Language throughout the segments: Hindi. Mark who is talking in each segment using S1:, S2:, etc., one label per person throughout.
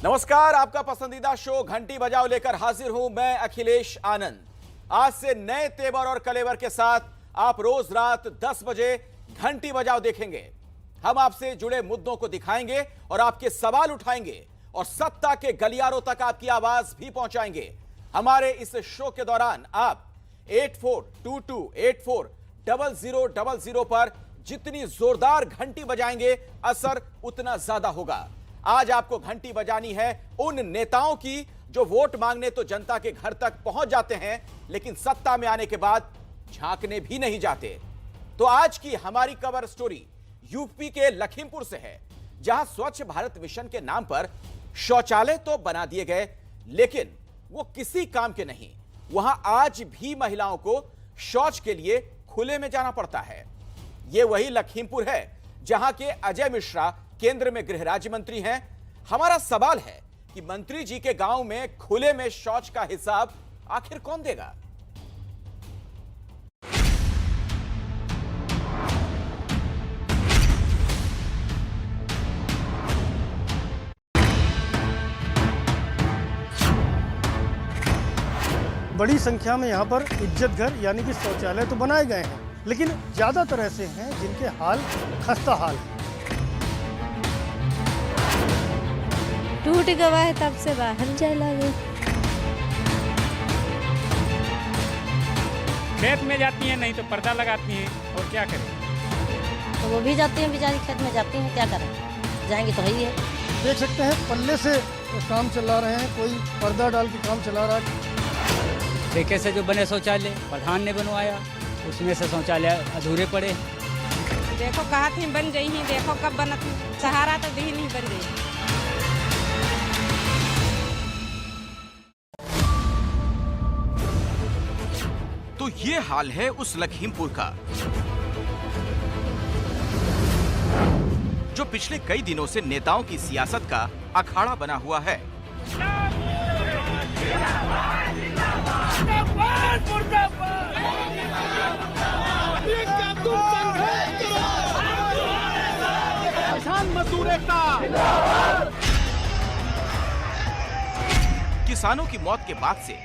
S1: नमस्कार, आपका पसंदीदा शो घंटी बजाओ लेकर हाजिर हूं मैं अखिलेश आनंद। आज से नए तेवर और कलेवर के साथ आप रोज रात 10 बजे घंटी बजाओ देखेंगे। हम आपसे जुड़े मुद्दों को दिखाएंगे और आपके सवाल उठाएंगे और सत्ता के गलियारों तक आपकी आवाज भी पहुंचाएंगे। हमारे इस शो के दौरान आप 8422840000 पर जितनी जोरदार घंटी बजाएंगे असर उतना ज्यादा होगा। आज आपको घंटी बजानी है उन नेताओं की जो वोट मांगने तो जनता के घर तक पहुंच जाते हैं लेकिन सत्ता में आने के बाद झांकने भी नहीं जाते। तो आज की हमारी कवर स्टोरी यूपी के लखीमपुर से है, जहां स्वच्छ भारत मिशन के नाम पर शौचालय तो बना दिए गए लेकिन वो किसी काम के नहीं। वहां आज भी महिलाओं को शौच के लिए खुले में जाना पड़ता है। यह वही लखीमपुर है जहां के अजय मिश्रा केंद्र में गृह राज्य मंत्री हैं। हमारा सवाल है कि मंत्री जी के गांव में खुले में शौच का हिसाब आखिर कौन देगा?
S2: बड़ी संख्या में यहाँ पर इज्जत घर यानी कि शौचालय तो बनाए गए हैं, लेकिन ज्यादातर ऐसे हैं जिनके हाल खस्ता हाल है।
S3: टूट गया है तब से बाहर जाए लगे।
S4: खेत में जाती हैं, नहीं तो पर्दा लगाती हैं, और क्या करें।
S3: तो वो भी जाती हैं, बेचारी खेत में जाती हैं, क्या करें, जाएंगी तो ही है।
S2: देख सकते हैं पल्ले से काम चला रहे हैं, कोई पर्दा डाल के काम चला रहा है।
S4: ठेके से जो बने शौचालय प्रधान ने बनवाया, उसमें से शौचालय अधूरे पड़े।
S5: देखो कहा थी बन गई ही, देखो कब बनत सहारा तो दी नहीं बन गई।
S1: तो ये हाल है उस लखीमपुर का जो पिछले कई दिनों से नेताओं की सियासत का अखाड़ा बना हुआ है। किसानों की मौत के बाद से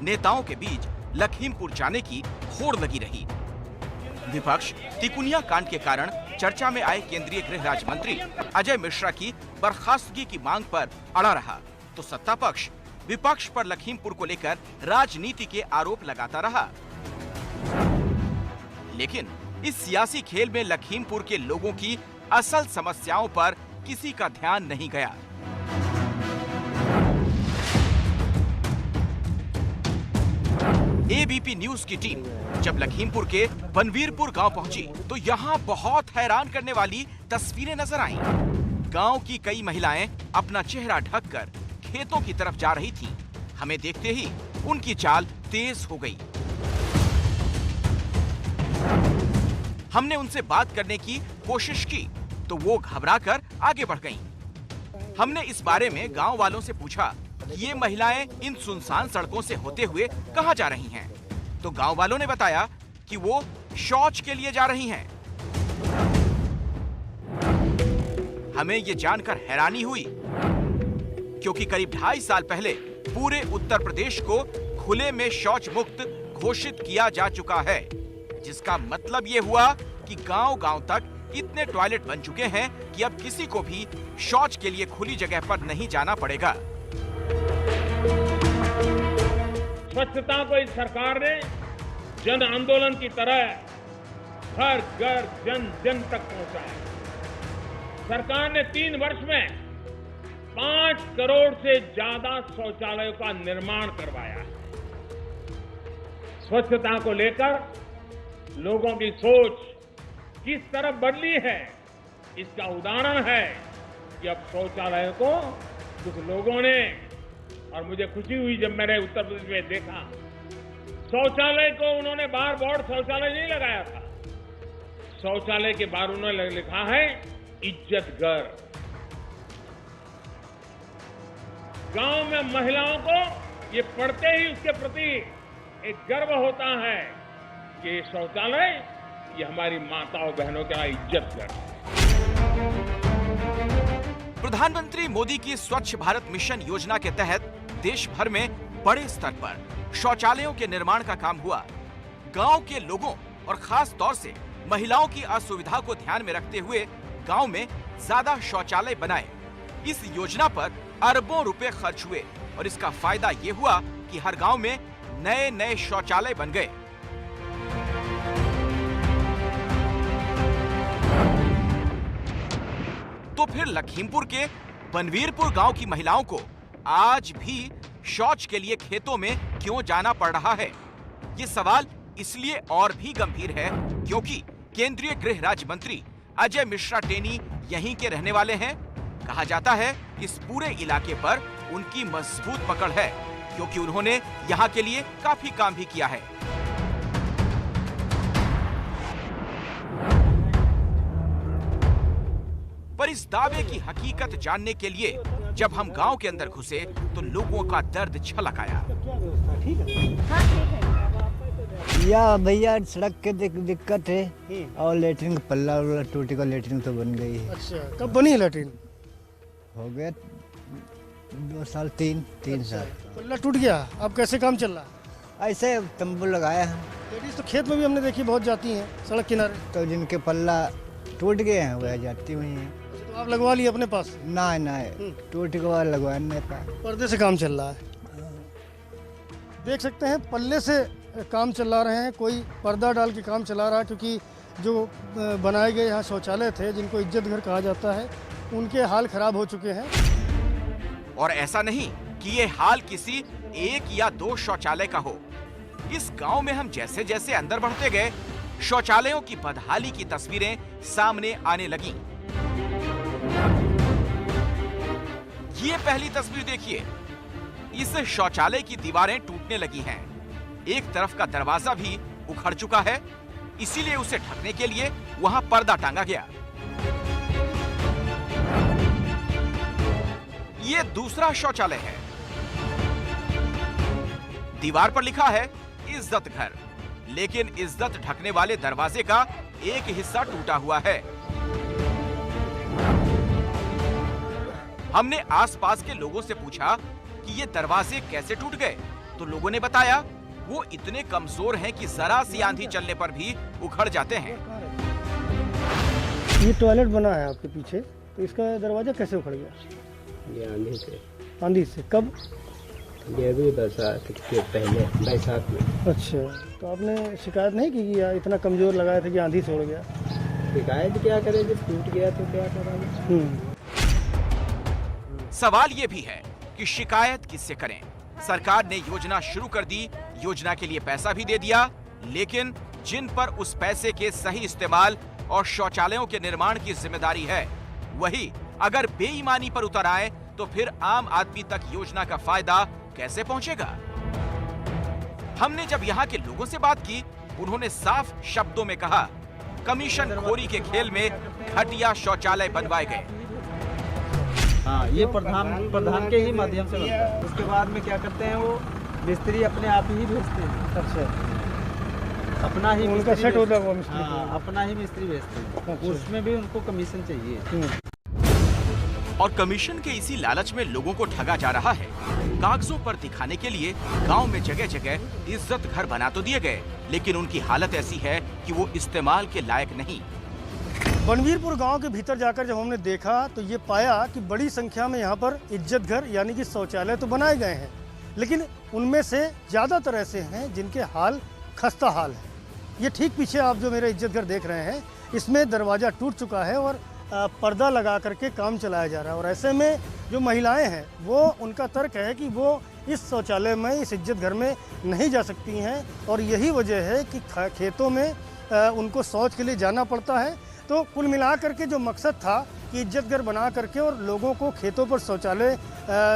S1: नेताओं के बीच लखीमपुर जाने की होड़ लगी रही। विपक्ष तिकुनिया कांड के कारण चर्चा में आए केंद्रीय गृह राज्य मंत्री अजय मिश्रा की बर्खास्तगी की मांग पर अड़ा रहा, तो सत्ता पक्ष विपक्ष पर लखीमपुर को लेकर राजनीति के आरोप लगाता रहा। लेकिन इस सियासी खेल में लखीमपुर के लोगों की असल समस्याओं पर किसी का ध्यान नहीं गया। एबीपी न्यूज की टीम जब लखीमपुर के बनवीरपुर गांव पहुंची तो यहां बहुत हैरान करने वाली तस्वीरें नजर आईं। गांव की कई महिलाएं अपना चेहरा ढककर खेतों की तरफ जा रही थीं। हमें देखते ही उनकी चाल तेज हो गई। हमने उनसे बात करने की कोशिश की तो वो घबराकर आगे बढ़ गईं। हमने इस बारे में गांव वालों से पूछा कि ये महिलाएं इन सुनसान सड़कों से होते हुए कहां जा रही हैं, तो गांव वालों ने बताया कि वो शौच के लिए जा रही हैं। हमें ये जानकर हैरानी हुई क्योंकि करीब 2.5 साल पहले पूरे उत्तर प्रदेश को खुले में शौच मुक्त घोषित किया जा चुका है, जिसका मतलब ये हुआ कि गांव-गांव तक इतने टॉयलेट बन चुके हैं कि अब किसी को भी शौच के लिए खुली जगह पर नहीं जाना पड़ेगा।
S6: स्वच्छता को इस सरकार ने जन आंदोलन की तरह हर घर जन जन तक पहुंचाया। सरकार ने 3 वर्ष में 5 करोड़ से ज्यादा शौचालयों का निर्माण करवाया है। स्वच्छता को लेकर लोगों की सोच किस तरफ बदली है, इसका उदाहरण है कि अब शौचालयों को कुछ लोगों ने, और मुझे खुशी हुई जब मैंने उत्तर प्रदेश में देखा, शौचालय को उन्होंने बाहर बोर्ड शौचालय नहीं लगाया था, शौचालय के बाहर उन्होंने लिखा है इज्जत घर। गांव में महिलाओं को ये पढ़ते ही उसके प्रति एक गर्व होता है कि ये शौचालय ये हमारी माताओं बहनों का इज्जत घर।
S1: प्रधानमंत्री मोदी की स्वच्छ भारत मिशन योजना के तहत देश भर में बड़े स्तर पर शौचालयों के निर्माण का काम हुआ। गांव के लोगों और खास तौर से महिलाओं की असुविधा को ध्यान में रखते हुए गांव में ज्यादा शौचालय बनाए। इस योजना पर अरबों रुपए खर्च हुए और इसका फायदा ये हुआ कि हर गांव में नए नए शौचालय बन गए। तो फिर लखीमपुर के बनवीरपुर गांव की महिलाओं को आज भी शौच के लिए खेतों में क्यों जाना पड़ रहा है? ये सवाल इसलिए और भी गंभीर है क्योंकि केंद्रीय गृह राज्य मंत्री अजय मिश्रा टेनी यहीं के रहने वाले हैं। कहा जाता है इस पूरे इलाके पर उनकी मजबूत पकड़ है क्योंकि उन्होंने यहाँ के लिए काफी काम भी किया है। पर इस दावे की हकीकत जानने के लिए जब हम गांव के अंदर घुसे तो लोगों का दर्द छलक आया।
S7: या भैया सड़क के दिक्कत है और लेटरिन का पल्ला टूटी का लेटरिन तो बन गई है।
S2: अच्छा, कब बनी है लेटरिन?
S7: हो गया 2 साल 3 साल।
S2: पल्ला टूट गया, अब कैसे काम चल रहा है?
S7: ऐसे तंबू लगाया है।
S2: लेडीज तो खेत में भी हमने देखी बहुत जाती हैं सड़क किनारे।
S7: तो जिनके पल्ला टूट गए हैं वह जाती हुई हैं।
S2: तो आप लगवा लिए अपने पास?
S7: ना टूट के बाद लगवाने का
S2: पर्दे से काम चल रहा है। देख सकते हैं पल्ले से काम चला रहे हैं, कोई पर्दा डाल के काम चला रहा है क्योंकि जो बनाए गए यहाँ शौचालय थे जिनको इज्जत घर कहा जाता है उनके हाल खराब हो चुके हैं।
S1: और ऐसा नहीं कि ये हाल किसी 1 या 2 शौचालय का हो। इस गांव में हम जैसे जैसे अंदर बढ़ते गए शौचालयों की बदहाली की तस्वीरें सामने आने लगी। ये पहली तस्वीर देखिए, इस शौचालय की दीवारें टूटने लगी हैं। एक तरफ का दरवाजा भी उखड़ चुका है, इसीलिए उसे ढकने के लिए वहां पर्दा टांगा गया। ये दूसरा शौचालय है। दीवार पर लिखा है इज्जत घर, लेकिन इज्जत ढकने वाले दरवाजे का एक हिस्सा टूटा हुआ है। हमने आसपास के लोगों से पूछा कि ये दरवाजे कैसे टूट गए, तो लोगों ने बताया वो इतने कमजोर हैं कि जरा सी आंधी चलने पर भी उखड़ जाते हैं।
S2: ये टॉयलेट बना है आपके पीछे, तो इसका दरवाजा कैसे उखड़ गया?
S8: ये आंधी से।
S2: आंधी से कब?
S8: ये भी बरसात के पहले बैसाख में।
S2: अच्छा, तो आपने शिकायत नहीं की कि यार इतना कमजोर लगाया था कि आंधी से उड़ गया?
S8: शिकायत क्या करें, जब टूट गया तो क्या करेंगे।
S1: सवाल ये भी है कि शिकायत किससे करें? सरकार ने योजना शुरू कर दी, योजना के लिए पैसा भी दे दिया, लेकिन जिन पर उस पैसे के सही इस्तेमाल और शौचालयों के निर्माण की जिम्मेदारी है, वही अगर बेईमानी पर उतर आए तो फिर आम आदमी तक योजना का फायदा कैसे पहुंचेगा? हमने जब यहाँ के लोगों से बात की, उन्होंने साफ शब्दों में कहा, कमीशन खोरी के खेल में घटिया शौचालय बनवाए गए।
S8: हाँ, ये प्रधान के ही माध्यम से बनता है। उसके बाद में क्या करते हैं, वो मिस्त्री अपने आप ही भेजते हैं।
S2: अच्छा,
S8: अपना ही
S2: उनका सेट होता है वो मिस्त्री?
S8: हाँ, अपना ही मिस्त्री भेजते हैं।
S2: अच्छा।
S8: उसमें भी उनको कमीशन चाहिए।
S1: और कमीशन के इसी लालच में लोगों को ठगा जा रहा है। कागजों पर दिखाने के लिए गांव में जगह जगह इज्जत घर बना तो दिए गए, लेकिन उनकी हालत ऐसी है कि वो इस्तेमाल के लायक नहीं।
S2: बनवीरपुर गांव के भीतर जाकर जब हमने देखा तो ये पाया कि बड़ी संख्या में यहाँ पर इज्जत घर यानी कि शौचालय तो बनाए गए हैं, लेकिन उनमें से ज़्यादातर ऐसे हैं जिनके हाल खस्ता हाल है। ये ठीक पीछे आप जो मेरा इज्जत घर देख रहे हैं, इसमें दरवाज़ा टूट चुका है और पर्दा लगा करके काम चलाया जा रहा है। और ऐसे में जो महिलाएं हैं वो, उनका तर्क है कि वो इस शौचालय में, इस इज्जत घर में नहीं जा सकती हैं और यही वजह है कि खेतों में उनको शौच के लिए जाना पड़ता है। तो कुल मिला करके जो मकसद था कि इज्जत घर बना करके और लोगों को खेतों पर शौचालय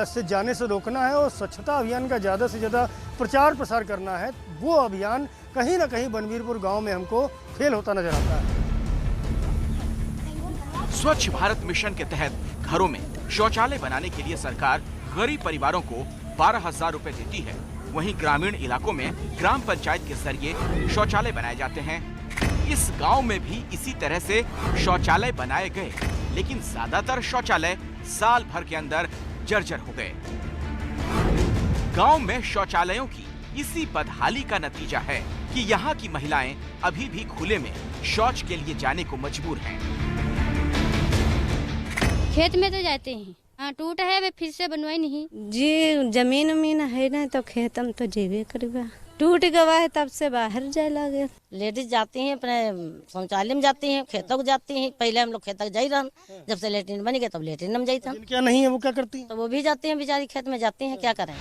S2: से जाने से रोकना है और स्वच्छता अभियान का ज़्यादा से ज़्यादा प्रचार प्रसार करना है, वो अभियान कहीं ना कहीं बनवीरपुर गांव में हमको फेल होता नजर आता है।
S1: स्वच्छ भारत मिशन के तहत घरों में शौचालय बनाने के लिए सरकार गरीब परिवारों को 12,000 रुपए देती है। वहीं ग्रामीण इलाकों में ग्राम पंचायत के जरिए शौचालय बनाए जाते हैं। इस गांव में भी इसी तरह से शौचालय बनाए गए, लेकिन ज्यादातर शौचालय साल भर के अंदर जर्जर हो गए। गांव में शौचालयों की इसी बदहाली का नतीजा है कि यहाँ की महिलाएं अभी भी खुले में शौच के लिए जाने को मजबूर हैं।
S3: खेत में तो जाते हैं। हाँ, टूट है वे फिर से बनवाई नहीं
S5: जी जमीन उमीन है ना तो खेत हम तो जेबे करबा टूट गवा है तब से बाहर जाए लगे।
S3: लेडीज जाती हैं अपने शौचालय में जाती हैं, खेतों को जाती हैं। पहले हम लोग खेतों जाई रहा, जब से लेटरिन बन गए तब लेटरिन हम जाता।
S2: क्या नहीं है वो क्या करती हैं?
S3: तो वो भी जाते हैं बेचारी, खेत में जाती हैं, क्या करें।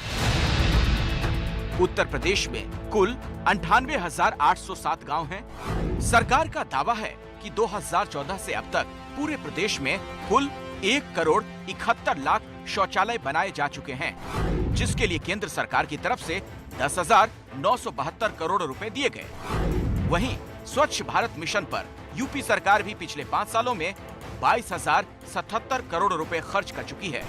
S1: उत्तर प्रदेश में कुल 98,807 गांव हैं। सरकार का दावा है कि 2014 से अब तक पूरे प्रदेश में कुल 1,71,00,000 शौचालय बनाए जा चुके हैं, जिसके लिए केंद्र सरकार की तरफ से 10,972 करोड़ रुपए दिए गए। वहीं स्वच्छ भारत मिशन पर यूपी सरकार भी पिछले 5 सालों में 22,077 करोड़ रुपए खर्च कर चुकी है।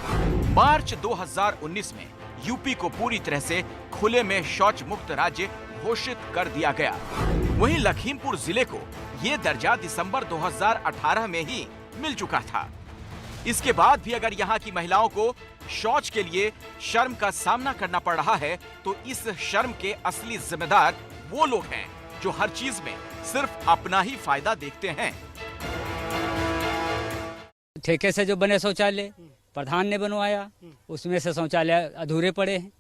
S1: मार्च 2019 में यूपी को पूरी तरह से खुले में शौच मुक्त राज्य घोषित कर दिया गया। वहीं लखीमपुर जिले को ये दर्जा दिसंबर 2018 में ही मिल चुका था। इसके बाद भी अगर यहाँ की महिलाओं को शौच के लिए शर्म का सामना करना पड़ रहा है, तो इस शर्म के असली जिम्मेदार वो लोग हैं जो हर चीज में सिर्फ अपना ही फायदा देखते हैं।
S4: ठेके से जो बने शौचालय प्रधान ने बनवाया, उसमें से शौचालय अधूरे पड़े हैं,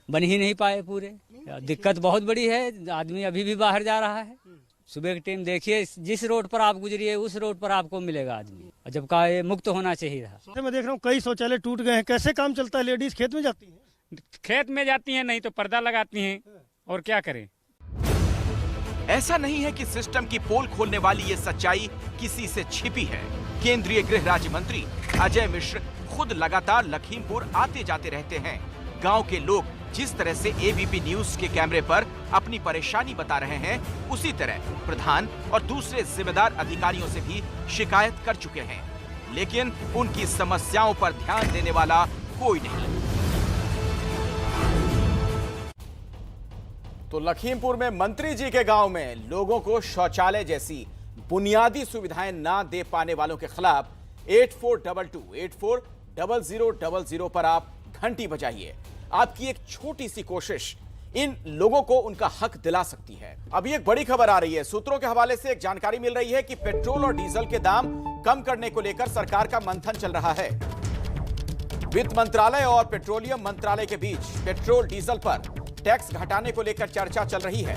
S4: बन ही नहीं पाए पूरे। दिक्कत बहुत बड़ी है, आदमी अभी भी बाहर जा रहा है। सुबह के टाइम देखिए, जिस रोड पर आप गुजरिए उस रोड पर आपको मिलेगा आदमी, जब का ये मुक्त होना चाहिए था।
S2: मैं देख रहा हूँ कई शौचालय टूट गए हैं, कैसे काम चलता है? लेडीज खेत में जाती हैं?
S9: खेत में जाती हैं, नहीं तो पर्दा लगाती हैं, और क्या करें।
S1: ऐसा नहीं है कि सिस्टम की पोल खोलने वाली ये सच्चाई किसी से छिपी है। केंद्रीय गृह राज्य मंत्री अजय मिश्र खुद लगातार लखीमपुर आते जाते रहते हैं। गांव के लोग जिस तरह से एबीपी न्यूज के कैमरे पर अपनी परेशानी बता रहे हैं, उसी तरह प्रधान और दूसरे जिम्मेदार अधिकारियों से भी शिकायत कर चुके हैं, लेकिन उनकी समस्याओं पर ध्यान देने वाला कोई नहीं। तो लखीमपुर में मंत्री जी के गांव में लोगों को शौचालय जैसी बुनियादी सुविधाएं ना दे पाने वालों के खिलाफ 8422840000 पर आप घंटी बजाइए। आपकी एक छोटी सी कोशिश इन लोगों को उनका हक दिला सकती है। अभी एक बड़ी खबर आ रही है। सूत्रों के हवाले से एक जानकारी मिल रही है कि पेट्रोल और डीजल के दाम कम करने को लेकर सरकार का मंथन चल रहा है। वित्त मंत्रालय और पेट्रोलियम मंत्रालय के बीच पेट्रोल डीजल पर टैक्स घटाने को लेकर चर्चा चल रही है।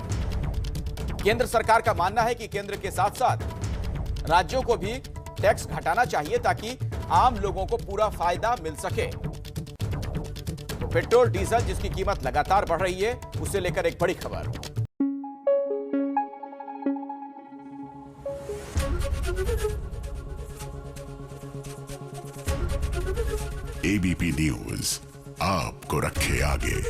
S1: केंद्र सरकार का मानना है कि केंद्र के साथ साथ राज्यों को भी टैक्स घटाना चाहिए ताकि आम लोगों को पूरा फायदा मिल सके। तो पेट्रोल डीजल जिसकी कीमत लगातार बढ़ रही है, उसे लेकर एक बड़ी खबर।
S10: एबीपी न्यूज आपको रखे आगे।